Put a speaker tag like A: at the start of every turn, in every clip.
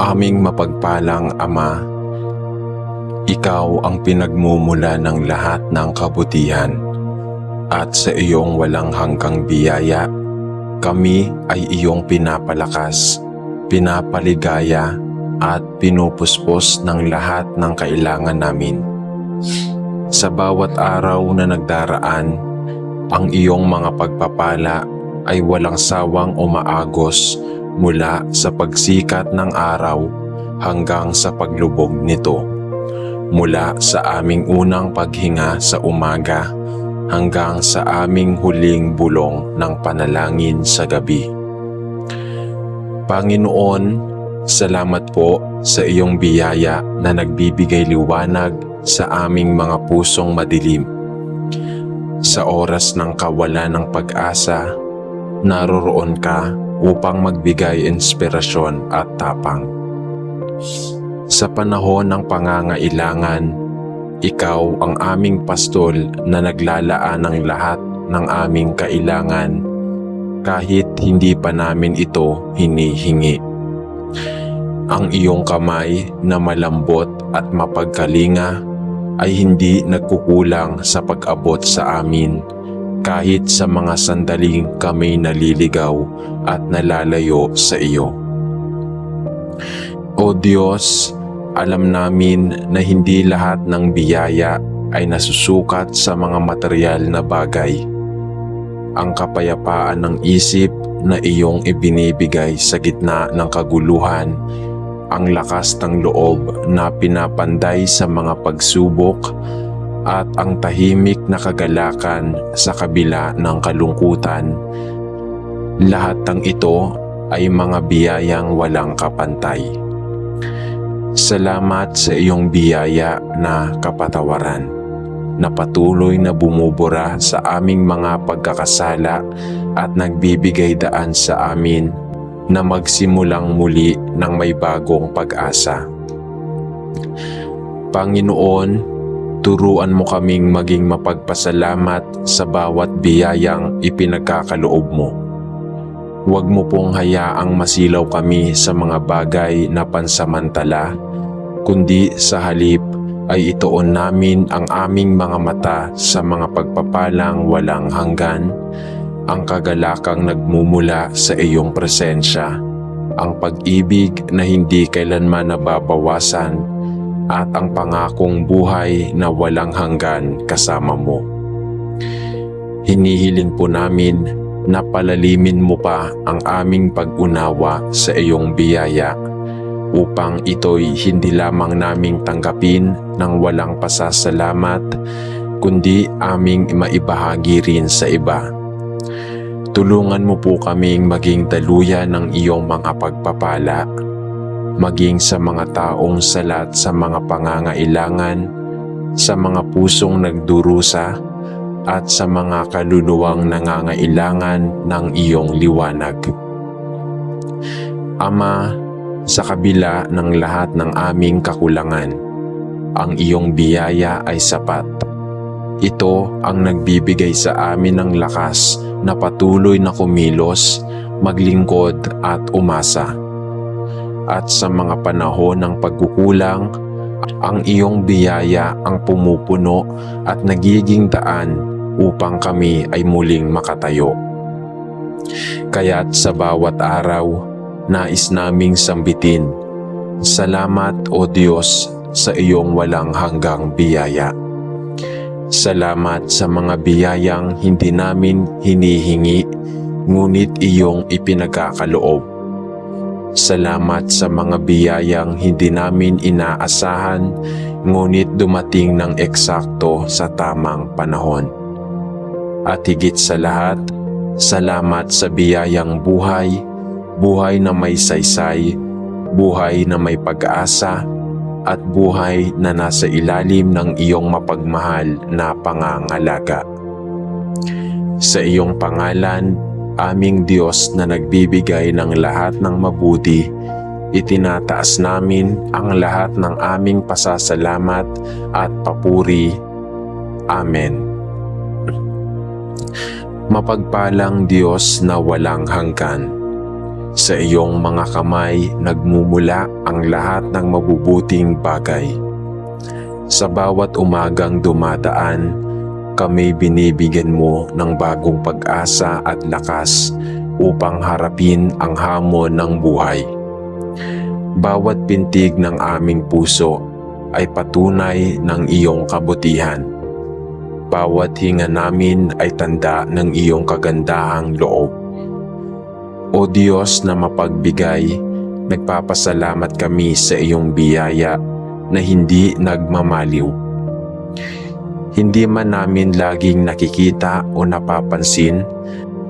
A: Aming mapagpalang Ama, Ikaw ang pinagmumula ng lahat ng kabutihan, at sa iyong walang hanggang biyaya, kami ay iyong pinapalakas, pinapaligaya at pinupuspos ng lahat ng kailangan namin. Sa bawat araw na nagdaraan, ang iyong mga pagpapala ay walang sawang umaagos mula sa pagsikat ng araw hanggang sa paglubog nito. Mula sa aming unang paghinga sa umaga hanggang sa aming huling bulong ng panalangin sa gabi. Panginoon, salamat po sa iyong biyaya na nagbibigay liwanag sa aming mga pusong madilim. Sa oras ng kawalan ng pag-asa, naroroon ka upang magbigay inspirasyon at tapang. Sa panahon ng pangangailangan, ikaw ang aming pastol na naglalaan ng lahat ng aming kailangan kahit hindi pa namin ito hinihingi. Ang iyong kamay na malambot at mapagkalinga ay hindi nagkukulang sa pag-abot sa amin kahit sa mga sandaling kami naliligaw at nalalayo sa iyo. O Diyos, alam namin na hindi lahat ng biyaya ay nasusukat sa mga material na bagay. Ang kapayapaan ng isip na iyong ibinibigay sa gitna ng kaguluhan, ang lakas ng loob na pinapanday sa mga pagsubok, at ang tahimik na kagalakan sa kabila ng kalungkutan, lahat ng ito ay mga biyayang walang kapantay. Salamat sa iyong biyaya na kapatawaran, na patuloy na bumubura sa aming mga pagkakasala at nagbibigay daan sa amin na magsimulang muli ng may bagong pag-asa. Panginoon, turuan mo kaming maging mapagpasalamat sa bawat biyayang ipinagkakaloob mo. Huwag mo pong hayaang masilaw kami sa mga bagay na pansamantala, kundi sa halip ay ituon namin ang aming mga mata sa mga pagpapalang walang hanggan, ang kagalakang nagmumula sa iyong presensya, ang pag-ibig na hindi kailanman nababawasan, at ang pangakong buhay na walang hanggan kasama mo. Hinihiling po namin na palalimin mo pa ang aming pag-unawa sa iyong biyaya upang ito'y hindi lamang naming tanggapin ng walang pasasalamat, kundi aming maibahagi rin sa iba. Tulungan mo po kaming maging daluyan ng iyong mga pagpapala, maging sa mga taong salat sa mga pangangailangan, sa mga pusong nagdurusa, at sa mga kaluluwang nangangailangan ng iyong liwanag. Ama, sa kabila ng lahat ng aming kakulangan, ang iyong biyaya ay sapat. Ito ang nagbibigay sa amin ng lakas na patuloy na kumilos, maglingkod at umasa. At sa mga panahon ng pagkukulang, ang iyong biyaya ang pumupuno at nagiging daan upang kami ay muling makatayo. Kaya't sa bawat araw, nais naming sambitin, salamat o Diyos sa iyong walang hanggang biyaya. Salamat sa mga biyayang hindi namin hinihingi, ngunit iyong ipinagkakaloob. Salamat sa mga biyayang hindi namin inaasahan, ngunit dumating ng eksakto sa tamang panahon. At higit sa lahat, salamat sa biyayang buhay, buhay na may saysay, buhay na may pag-asa, at buhay na nasa ilalim ng iyong mapagmahal na pangangalaga. Sa iyong pangalan, aming Diyos na nagbibigay ng lahat ng mabuti, itinataas namin ang lahat ng aming pasasalamat at papuri. Amen. Mapagpalang Diyos na walang hanggan, Sa iyong mga kamay nagmumula ang lahat ng mabubuting bagay. Sa bawat umagang dumadaan, kami binibigyan mo ng bagong pag-asa at lakas upang harapin ang hamon ng buhay. Bawat pintig ng aming puso ay patunay ng iyong kabutihan. Bawat hinga namin ay tanda ng iyong kagandahang loob. O Diyos na mapagbigay, nagpapasalamat kami sa iyong biyaya na hindi nagmamaliw. Hindi man namin laging nakikita o napapansin,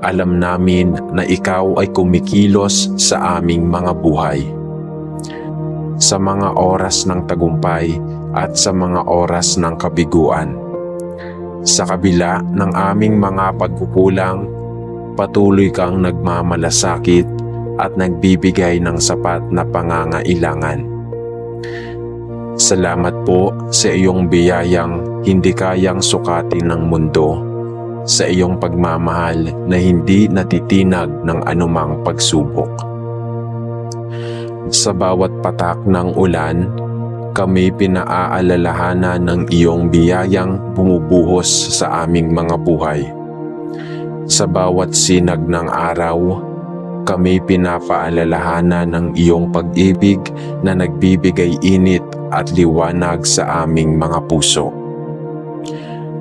A: alam namin na ikaw ay kumikilos sa aming mga buhay. Sa mga oras ng tagumpay at sa mga oras ng kabiguan. Sa kabila ng aming mga pagkukulang, patuloy kang nagmamalasakit at nagbibigay ng sapat na pangangailangan. Salamat po sa iyong biyayang hindi kayang sukatin ng mundo, sa iyong pagmamahal na hindi natitinag ng anumang pagsubok. Sa bawat patak ng ulan, kami pinaaalalahanan ng iyong biyayang bumubuhos sa aming mga buhay. Sa bawat sinag ng araw, kami pinapaalalahanan ng iyong pag-ibig na nagbibigay init at liwanag sa aming mga puso.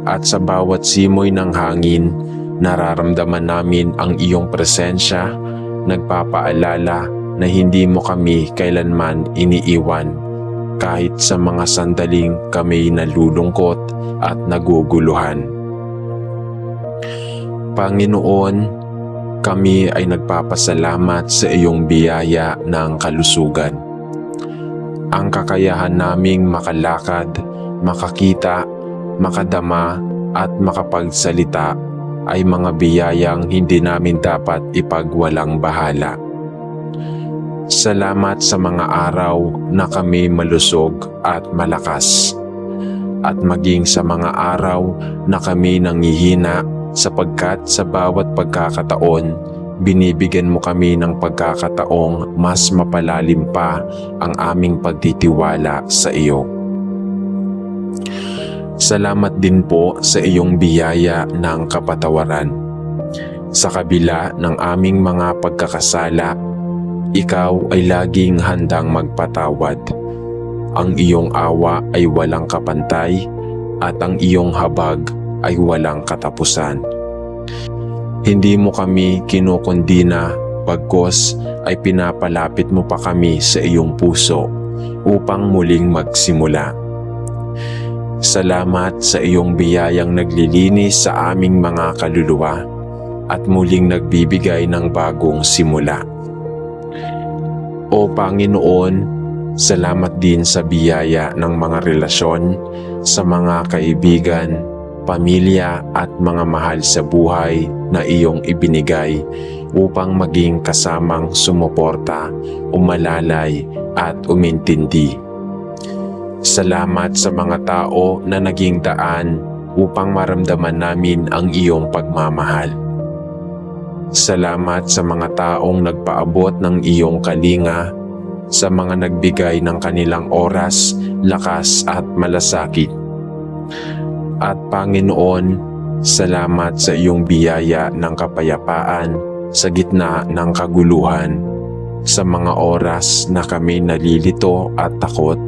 A: At sa bawat simoy ng hangin, nararamdaman namin ang iyong presensya, nagpapaalala na hindi mo kami kailanman iniiwan kahit sa mga sandaling kami nalulungkot at naguguluhan. Panginoon, kami ay nagpapasalamat sa iyong biyaya ng kalusugan. Ang kakayahan naming makalakad, makakita, makadama at makapagsalita ay mga biyayang hindi namin dapat ipagwalang bahala. Salamat sa mga araw na kami malusog at malakas, at maging sa mga araw na kami nanghihina, sapagkat sa bawat pagkakataon, binibigyan mo kami ng pagkakataong mas mapalalim pa ang aming pagtitiwala sa iyo. Salamat din po sa iyong biyaya ng kapatawaran. Sa kabila ng aming mga pagkakasala, ikaw ay laging handang magpatawad. Ang iyong awa ay walang kapantay at ang iyong habag ay walang katapusan. Hindi mo kami kinukundina, bagkus ay pinapalapit mo pa kami sa iyong puso upang muling magsimula. Salamat sa iyong biyayang naglilinis sa aming mga kaluluwa at muling nagbibigay ng bagong simula. O Panginoon, salamat din sa biyaya ng mga relasyon, sa mga kaibigan, pamilya at mga mahal sa buhay na iyong ibinigay upang maging kasamang sumuporta, umalalay at umintindi. Salamat sa mga tao na naging daan upang maramdaman namin ang iyong pagmamahal. Salamat sa mga taong nagpaabot ng iyong kalinga, sa mga nagbigay ng kanilang oras, lakas at malasakit. At Panginoon, salamat sa iyong biyaya ng kapayapaan sa gitna ng kaguluhan. Sa mga oras na kami nalilito at takot,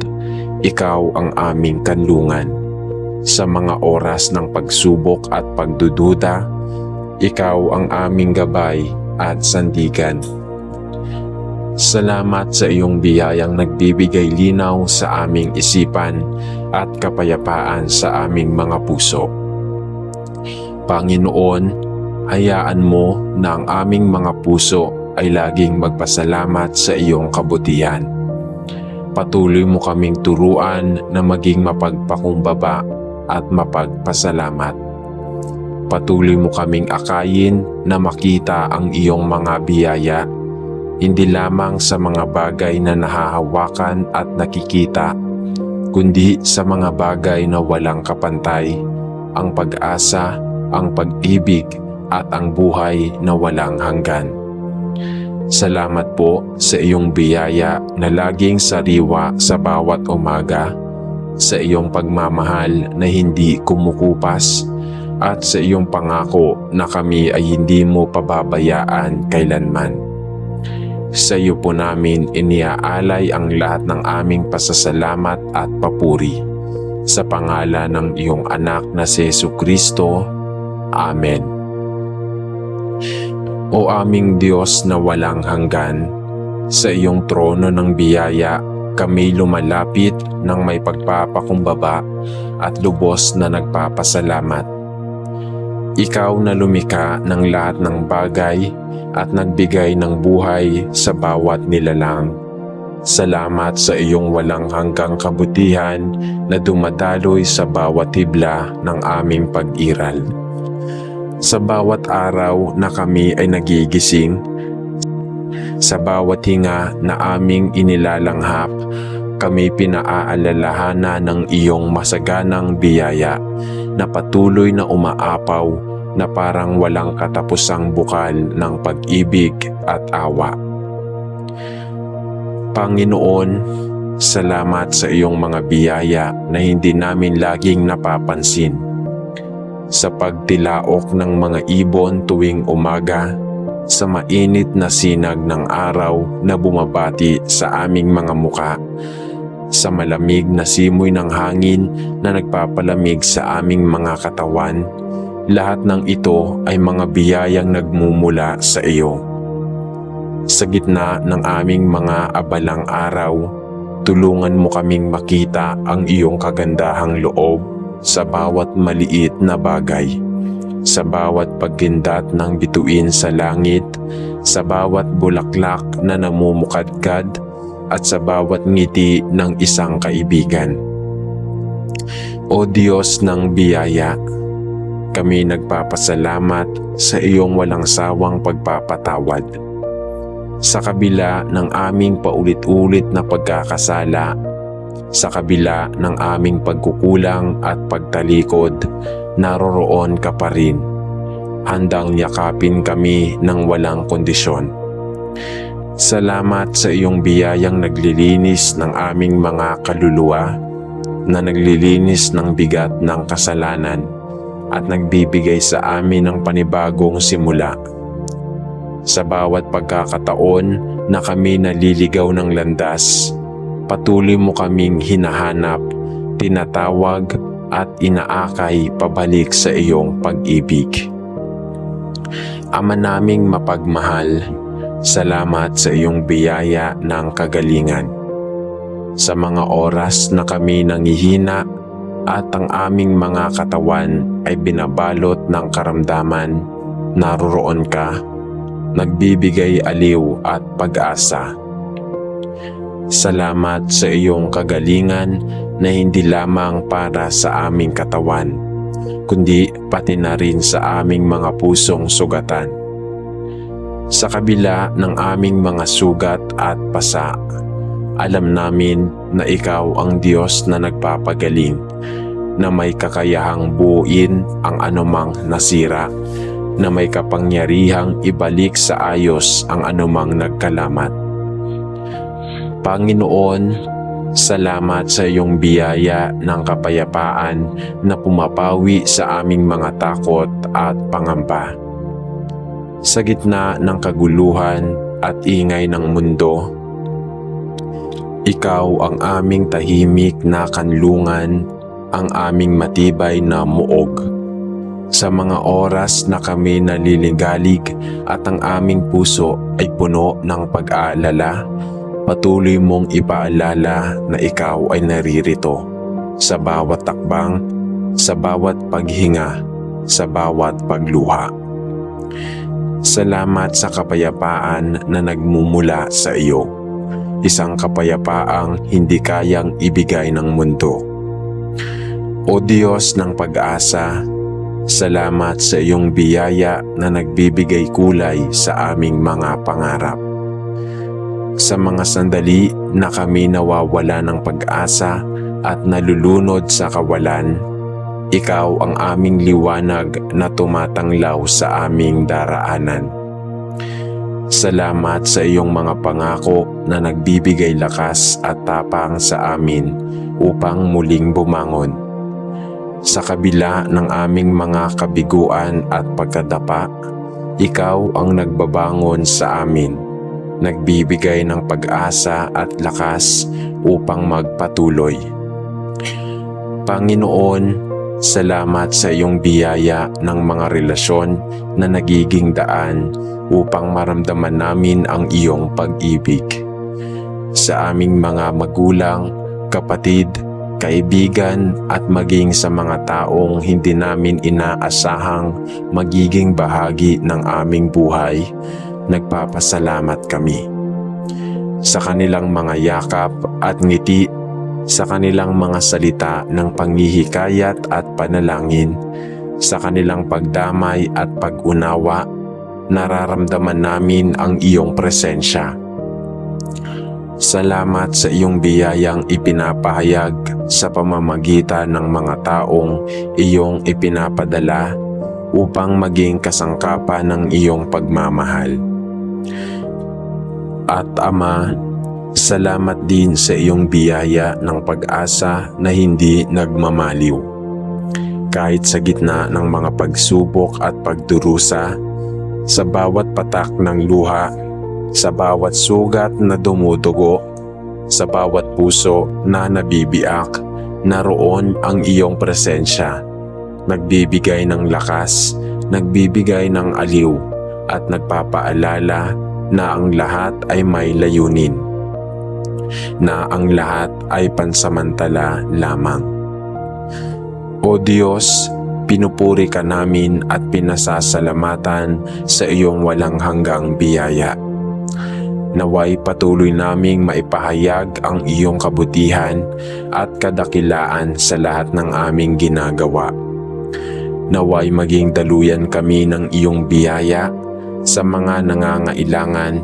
A: ikaw ang aming kanlungan. Sa mga oras ng pagsubok at pagdududa, ikaw ang aming gabay at sandigan. Salamat sa iyong biyayang nagbibigay linaw sa aming isipan at kapayapaan sa aming mga puso. Panginoon, hayaan mo na ang aming mga puso ay laging magpasalamat sa iyong kabutihan. Patuloy mo kaming turuan na maging mapagpakumbaba at mapagpasalamat. Patuloy mo kaming akayin na makita ang iyong mga biyaya, hindi lamang sa mga bagay na nahahawakan at nakikita, kundi sa mga bagay na walang kapantay, ang pag-asa, ang pag-ibig at ang buhay na walang hanggan. Salamat po sa iyong biyaya na laging sariwa sa bawat umaga, sa iyong pagmamahal na hindi kumukupas, at sa iyong pangako na kami ay hindi mo pababayaan kailanman. Sa iyo po namin iniaalay ang lahat ng aming pasasalamat at papuri. Sa pangalan ng iyong anak na si Jesucristo. Amen. O aming Diyos na walang hanggan, sa iyong trono ng biyaya kami lumalapit ng may pagpapakumbaba at lubos na nagpapasalamat. Ikaw na lumikha ng lahat ng bagay at nagbigay ng buhay sa bawat nilalang. Salamat sa iyong walang hanggang kabutihan na dumadaloy sa bawat hibla ng aming pag-iral. Sa bawat araw na kami ay nagigising, sa bawat hinga na aming inilalanghap, kami pinaaalalahanan ng iyong masaganang biyaya na patuloy na umaapaw na parang walang katapusang bukal ng pag-ibig at awa. Panginoon, salamat sa iyong mga biyaya na hindi namin laging napapansin. Sa pagtilaok ng mga ibon tuwing umaga, sa mainit na sinag ng araw na bumabati sa aming mga muka, sa malamig na simoy ng hangin na nagpapalamig sa aming mga katawan, lahat ng ito ay mga biyayang nagmumula sa iyo. Sa gitna ng aming mga abalang araw, tulungan mo kaming makita ang iyong kagandahang loob sa bawat maliit na bagay, sa bawat pagkindat ng bituin sa langit, sa bawat bulaklak na namumukadkad, at sa bawat ngiti ng isang kaibigan. O Diyos ng biyaya, kami nagpapasalamat sa iyong walang sawang pagpapatawad. Sa kabila ng aming paulit-ulit na pagkakasala, sa kabila ng aming pagkukulang at pagtalikod, naroroon ka pa rin, handang yakapin kami ng walang kondisyon. Salamat sa iyong biyayang naglilinis ng aming mga kaluluwa, na naglilinis ng bigat ng kasalanan, at nagbibigay sa amin ng panibagong simula. Sa bawat pagkakataon na kami naliligaw ng landas, patuloy mo kaming hinahanap, tinatawag at inaakay pabalik sa iyong pag-ibig. Ama naming mapagmahal, salamat sa iyong biyaya ng kagalingan. Sa mga oras na kami nangihina at ang aming mga katawan ay binabalot ng karamdaman, naroroon ka, nagbibigay aliw at pag-asa. Salamat sa iyong kagalingan na hindi lamang para sa aming katawan, kundi pati na rin sa aming mga pusong sugatan. Sa kabila ng aming mga sugat at pasa, alam namin na ikaw ang Diyos na nagpapagaling, na may kakayahang buuin ang anumang nasira, na may kapangyarihang ibalik sa ayos ang anumang nagkalamat. Panginoon, salamat sa iyong biyaya ng kapayapaan na pumapawi sa aming mga takot at pangamba. Sa gitna ng kaguluhan at ingay ng mundo, ikaw ang aming tahimik na kanlungan, ang aming matibay na muog. Sa mga oras na kami naliligalig at ang aming puso ay puno ng pag-aalala, patuloy mong ipaalala na ikaw ay naririto sa bawat takbang, sa bawat paghinga, sa bawat pagluha. Salamat sa kapayapaan na nagmumula sa iyo, isang kapayapaang hindi kayang ibigay ng mundo. O Diyos ng pag-asa, salamat sa iyong biyaya na nagbibigay kulay sa aming mga pangarap. Sa mga sandali na kami nawawala ng pag-asa at nalulunod sa kawalan, ikaw ang aming liwanag na tumatanglaw sa aming daraanan. Salamat sa iyong mga pangako na nagbibigay lakas at tapang sa amin upang muling bumangon. Sa kabila ng aming mga kabiguan at pagkadapa, ikaw ang nagbabangon sa amin, nagbibigay ng pag-asa at lakas upang magpatuloy. Panginoon, salamat sa iyong biyaya ng mga relasyon na nagiging daan upang maramdaman namin ang iyong pag-ibig. Sa aming mga magulang, kapatid, kaibigan at maging sa mga taong hindi namin inaasahang magiging bahagi ng aming buhay, nagpapasalamat kami. Sa kanilang mga yakap at ngiti, sa kanilang mga salita ng panghihikayat at panalangin, sa kanilang pagdamay at pag-unawa, nararamdaman namin ang iyong presensya. Salamat sa iyong biyayang ipinapahayag sa pamamagitan ng mga taong iyong ipinapadala upang maging kasangkapan ng iyong pagmamahal. At Ama, salamat din sa iyong biyaya ng pag-asa na hindi nagmamaliw. Kahit sa gitna ng mga pagsubok at pagdurusa, sa bawat patak ng luha, sa bawat sugat na dumudugo, sa bawat puso na nabibiyak, naroon ang iyong presensya. Nagbibigay ng lakas, nagbibigay ng aliw, at nagpapaalala na ang lahat ay may layunin, na ang lahat ay pansamantala lamang. O Diyos, pinupuri ka namin at pinasasalamatan sa iyong walang hanggang biyaya. Naway patuloy naming maipahayag ang iyong kabutihan at kadakilaan sa lahat ng aming ginagawa. Naway maging daluyan kami ng iyong biyaya sa mga nangangailangan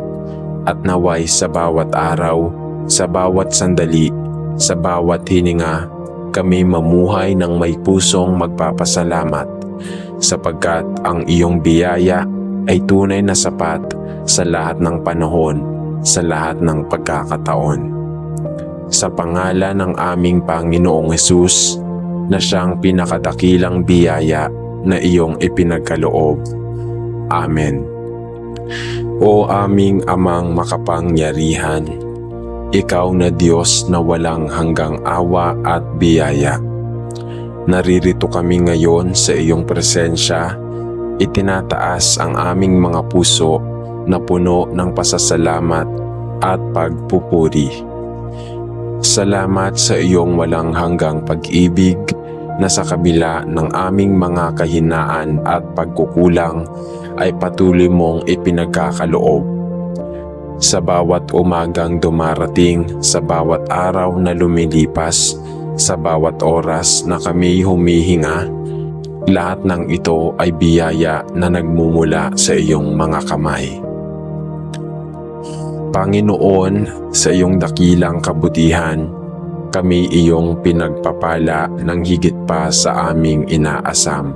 A: at naway sa bawat araw, sa bawat sandali, sa bawat hininga, kami mamuhay ng may pusong magpapasalamat sapagkat ang iyong biyaya ay tunay na sapat sa lahat ng panahon, sa lahat ng pagkakataon. Sa pangalan ng aming Panginoong Hesus na siyang pinakadakilang biyaya na iyong ipinagkaloob. Amen. O aming Amang makapangyarihan, ikaw na Diyos na walang hanggang awa at biyaya. Naririto kami ngayon sa iyong presensya, itinataas ang aming mga puso na puno ng pasasalamat at pagpupuri. Salamat sa iyong walang hanggang pag-ibig na sa kabila ng aming mga kahinaan at pagkukulang ay patuloy mong ipinagkakaloob. Sa bawat umagang dumarating, sa bawat araw na lumilipas, sa bawat oras na kami humihinga, lahat ng ito ay biyaya na nagmumula sa iyong mga kamay. Panginoon, sa iyong dakilang kabutihan, kami iyong pinagpapala ng higit pa sa aming inaasam.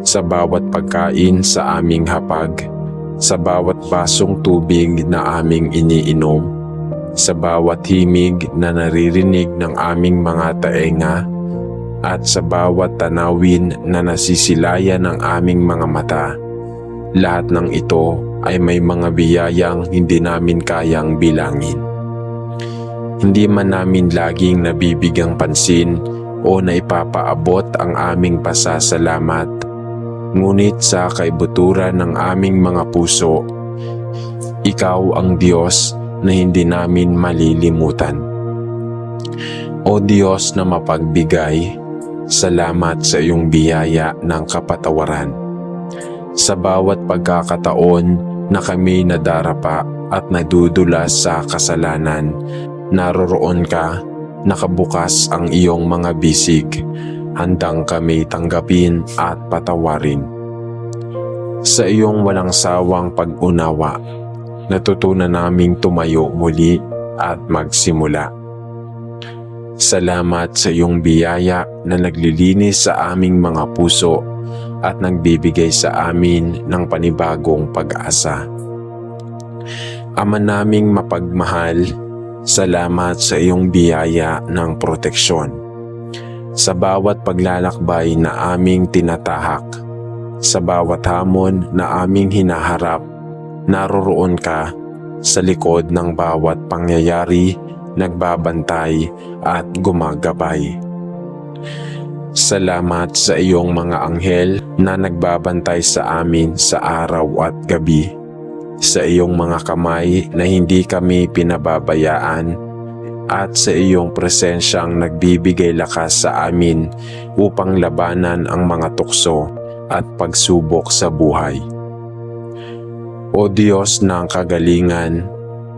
A: Sa bawat pagkain sa aming hapag, sa bawat basong tubig na aming iniinom, sa bawat himig na naririnig ng aming mga taenga, at sa bawat tanawin na nasisilayan ng aming mga mata, lahat ng ito ay may mga biyayang hindi namin kayang bilangin. Hindi man namin laging nabibigyang pansin o naipapaabot ang aming pasasalamat, ngunit sa kaibuturan ng aming mga puso, ikaw ang Diyos na hindi namin malilimutan. O Diyos na mapagbigay, salamat sa iyong biyaya ng kapatawaran. Sa bawat pagkakataon na kami nadarapa at nadudulas sa kasalanan, naroroon ka, nakabukas ang iyong mga bisig, handang kami tanggapin at patawarin. Sa iyong walang sawang pag-unawa, natutunan naming tumayo muli at magsimula. Salamat sa iyong biyaya na naglilinis sa aming mga puso at nagbibigay sa amin ng panibagong pag-asa. Ama naming mapagmahal, salamat sa iyong biyaya ng proteksyon. Sa bawat paglalakbay na aming tinatahak, sa bawat hamon na aming hinaharap, naroroon ka sa likod ng bawat pangyayari, nagbabantay at gumagabay. Salamat sa iyong mga anghel na nagbabantay sa amin sa araw at gabi. Sa iyong mga kamay na hindi kami pinababayaan at sa iyong presensyang nagbibigay lakas sa amin upang labanan ang mga tukso at pagsubok sa buhay. O Diyos ng kagalingan,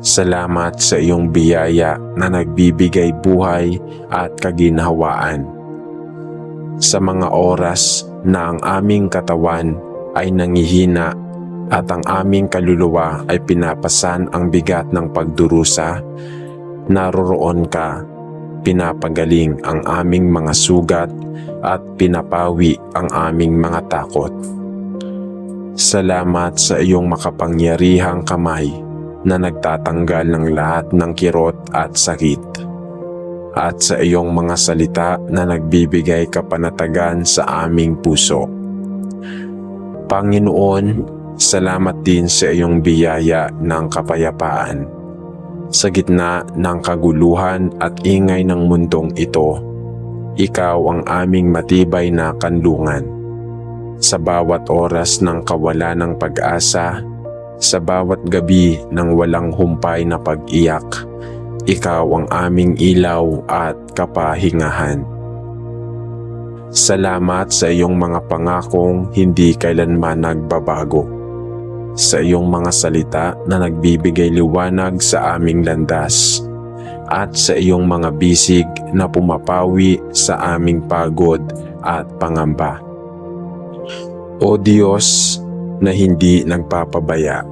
A: salamat sa iyong biyaya na nagbibigay buhay at kaginhawaan. Sa mga oras na ang aming katawan ay nangihina at ang aming kaluluwa ay pinapasan ang bigat ng pagdurusa, naroroon ka, pinapagaling ang aming mga sugat at pinapawi ang aming mga takot. Salamat sa iyong makapangyarihang kamay na nagtatanggal ng lahat ng kirot at sakit, at sa iyong mga salita na nagbibigay kapanatagan sa aming puso. Panginoon, salamat din sa iyong biyaya ng kapayapaan. Sa gitna ng kaguluhan at ingay ng mundong ito, ikaw ang aming matibay na kanlungan. Sa bawat oras ng kawalan ng pag-asa, sa bawat gabi ng walang humpay na pag-iyak, ikaw ang aming ilaw at kapahingahan. Salamat sa iyong mga pangakong hindi kailanman nagbabago. Sa iyong mga salita na nagbibigay liwanag sa aming landas, at sa iyong mga bisig na pumapawi sa aming pagod at pangamba. O Diyos na hindi nagpapabaya,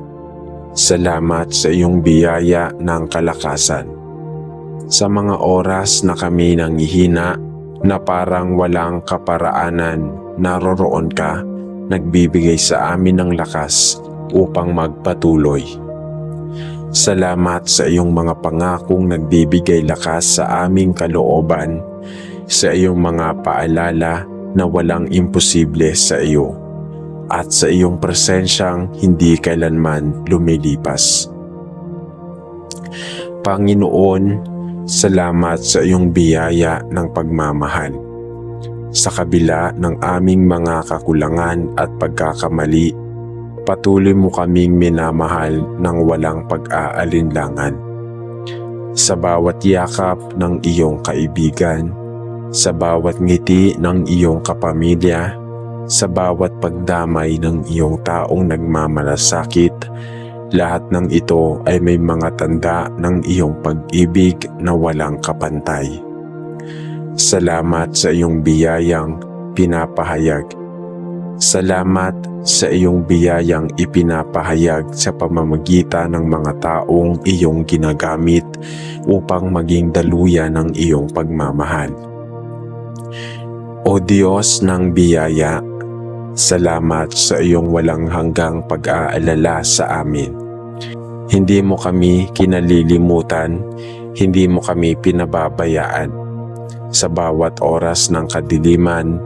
A: salamat sa iyong biyaya ng kalakasan. Sa mga oras na kami nanghihina na parang walang kaparaanan, naroroon ka, nagbibigay sa amin ng lakas upang magpatuloy. Salamat sa iyong mga pangakong nagbibigay lakas sa aming kalooban, sa iyong mga paalala na walang imposible sa iyo, at sa iyong presensyang hindi kailanman lumilipas. Panginoon, salamat sa iyong biyaya ng pagmamahal. Sa kabila ng aming mga kakulangan at pagkakamali, patuloy mo kaming minamahal ng walang pag-aalinlangan. Sa bawat yakap ng iyong kaibigan, sa bawat ngiti ng iyong kapamilya, sa bawat pagdamay ng iyong taong nagmamalasakit, lahat ng ito ay may mga tanda ng iyong pag-ibig na walang kapantay. Salamat sa iyong biyayang pinapahayag. Salamat sa iyong biyayang ipinapahayag sa pamamagitan ng mga taong iyong ginagamit upang maging daluyan ng iyong pagmamahal. O Diyos ng biyaya, salamat sa iyong walang hanggang pag-aalala sa amin. Hindi mo kami kinalilimutan, hindi mo kami pinababayaan. Sa bawat oras ng kadiliman,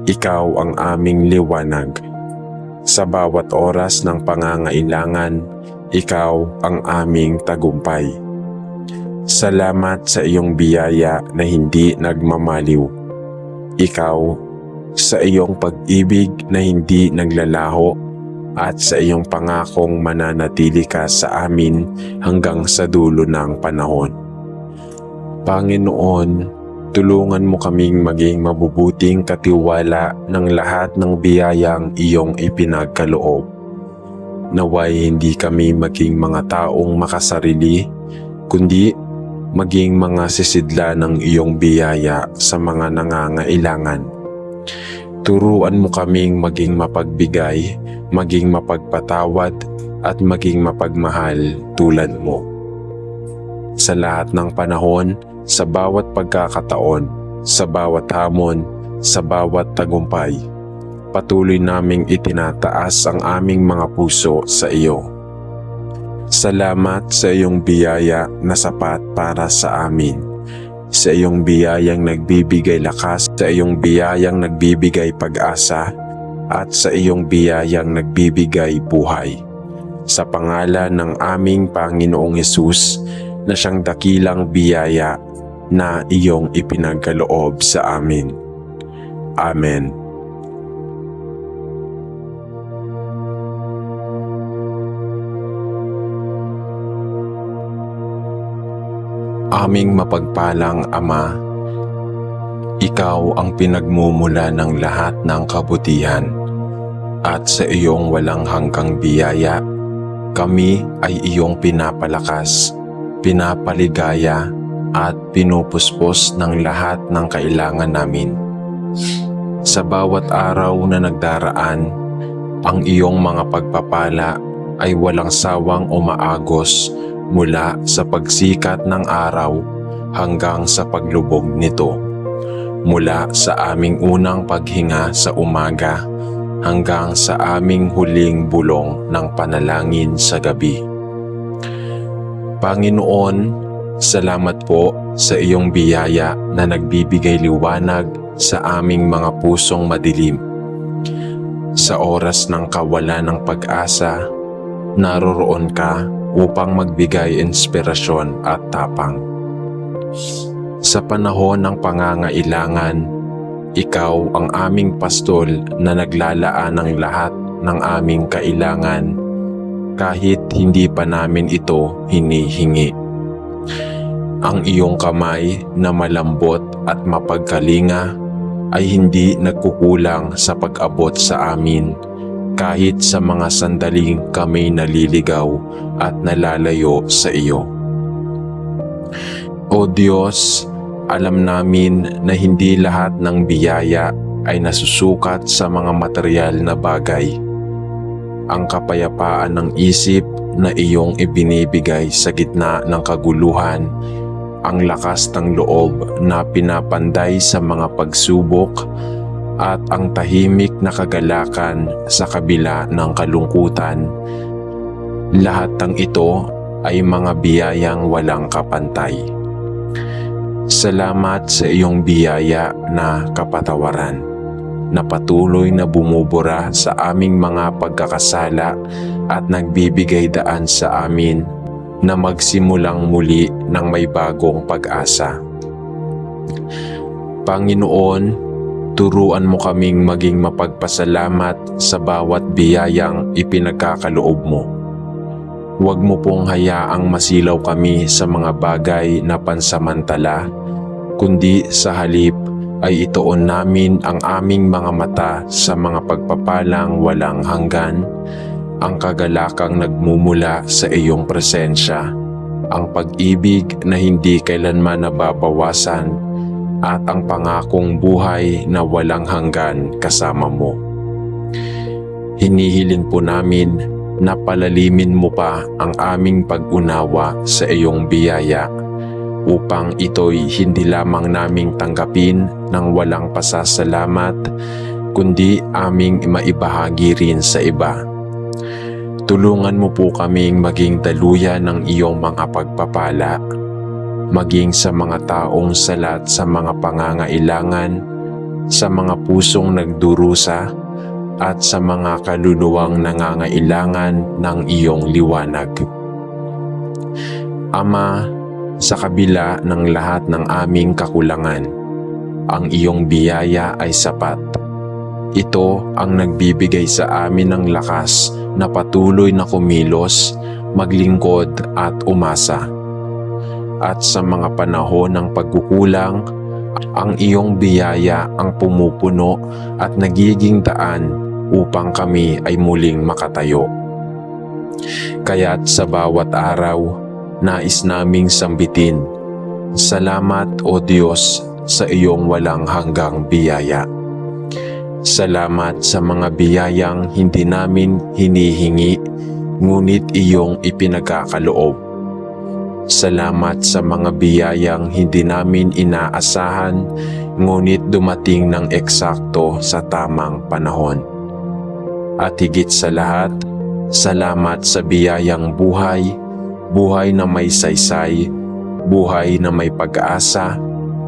A: ikaw ang aming liwanag. Sa bawat oras ng pangangailangan, ikaw ang aming tagumpay. Salamat sa iyong biyaya na hindi nagmamaliw. Ikaw, sa iyong pag-ibig na hindi naglalaho, at sa iyong pangakong mananatili ka sa amin hanggang sa dulo ng panahon. Panginoon, tulungan mo kaming maging mabubuting katiwala ng lahat ng biyayang iyong ipinagkaloob. Naway hindi kami maging mga taong makasarili, kundi maging mga sisidla ng iyong biyaya sa mga nangangailangan. Turuan mo kaming maging mapagbigay, maging mapagpatawad at maging mapagmahal tulad mo. Sa lahat ng panahon, sa bawat pagkakataon, sa bawat hamon, sa bawat tagumpay, patuloy naming itinataas ang aming mga puso sa iyo. Salamat sa iyong biyaya na sapat para sa amin. Sa iyong biyayang nagbibigay lakas, sa iyong biyayang nagbibigay pag-asa, at sa iyong biyayang nagbibigay buhay. Sa pangalan ng aming Panginoong Hesus na siyang dakilang biyaya na iyong ipinagkaloob sa amin. Amen. Aming mapagpalang Ama, Ikaw ang pinagmumula ng lahat ng kabutihan, at sa iyong walang hanggang biyaya, kami ay iyong pinapalakas, pinapaligaya, at pinupuspos ng lahat ng kailangan namin. Sa bawat araw na nagdaraan, ang iyong mga pagpapala ay walang sawang umaagos mula sa pagsikat ng araw hanggang sa paglubog nito. Mula sa aming unang paghinga sa umaga hanggang sa aming huling bulong ng panalangin sa gabi. Panginoon, salamat po sa iyong biyaya na nagbibigay liwanag sa aming mga pusong madilim. Sa oras ng kawalan ng pag-asa, naroroon ka upang magbigay inspirasyon at tapang. Sa panahon ng pangangailangan, ikaw ang aming pastol na naglalaan ng lahat ng aming kailangan kahit hindi pa namin ito hinihingi. Ang iyong kamay na malambot at mapagkalinga ay hindi nagkukulang sa pag-abot sa amin kahit sa mga sandaling kami naliligaw at nalalayo sa iyo. O Diyos, alam namin na hindi lahat ng biyaya ay nasusukat sa mga material na bagay. Ang kapayapaan ng isip na iyong ibinibigay sa gitna ng kaguluhan, ang lakas ng loob na pinapanday sa mga pagsubok, at ang tahimik na kagalakan sa kabila ng kalungkutan, lahat ng ito ay mga biyayang walang kapantay. Salamat sa iyong biyaya na kapatawaran, na patuloy na bumubura sa aming mga pagkakasala at nagbibigay daan sa amin na magsimulang muli ng may bagong pag-asa. Panginoon, turuan mo kaming maging mapagpasalamat sa bawat biyayang ipinagkakaloob mo. Huwag mo pong hayaang masilaw kami sa mga bagay na pansamantala, kundi sa halip ay ituon namin ang aming mga mata sa mga pagpapalang walang hanggan, ang kagalakang nagmumula sa iyong presensya, ang pag-ibig na hindi kailanman nababawasan, at ang pangakong buhay na walang hanggan kasama mo. Hinihilin po namin na palalimin mo pa ang aming pag-unawa sa iyong biyaya upang ito'y hindi lamang naming tanggapin ng walang pasasalamat, kundi aming maibahagi rin sa iba. Tulungan mo po kaming maging daluyan ng iyong mga pagpapala, maging sa mga taong salat sa mga pangangailangan, sa mga pusong nagdurusa, at sa mga kaluluwang nangangailangan ng iyong liwanag. Ama, sa kabila ng lahat ng aming kakulangan, ang iyong biyaya ay sapat. Ito ang nagbibigay sa amin ng lakas na patuloy na kumilos, maglingkod at umasa. At sa mga panahon ng pagkukulang, ang iyong biyaya ang pumupuno at nagiging daan upang kami ay muling makatayo. Kaya't sa bawat araw, nais naming sambitin, salamat o Diyos sa iyong walang hanggang biyaya. Salamat sa mga biyayang hindi namin hinihingi, ngunit iyong ipinagkakaloob. Salamat sa mga biyayang hindi namin inaasahan, ngunit dumating ng eksakto sa tamang panahon. At higit sa lahat, Salamat sa biyayang buhay, buhay na may saysay, buhay na may pag-asa,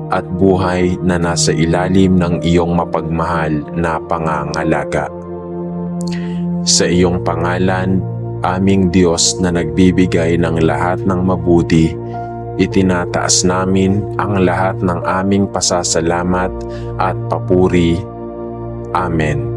A: at buhay na nasa ilalim ng iyong mapagmahal na pangangalaga. Sa iyong pangalan, aming Diyos na nagbibigay ng lahat ng mabuti, itinataas namin ang lahat ng aming pasasalamat at papuri. Amen.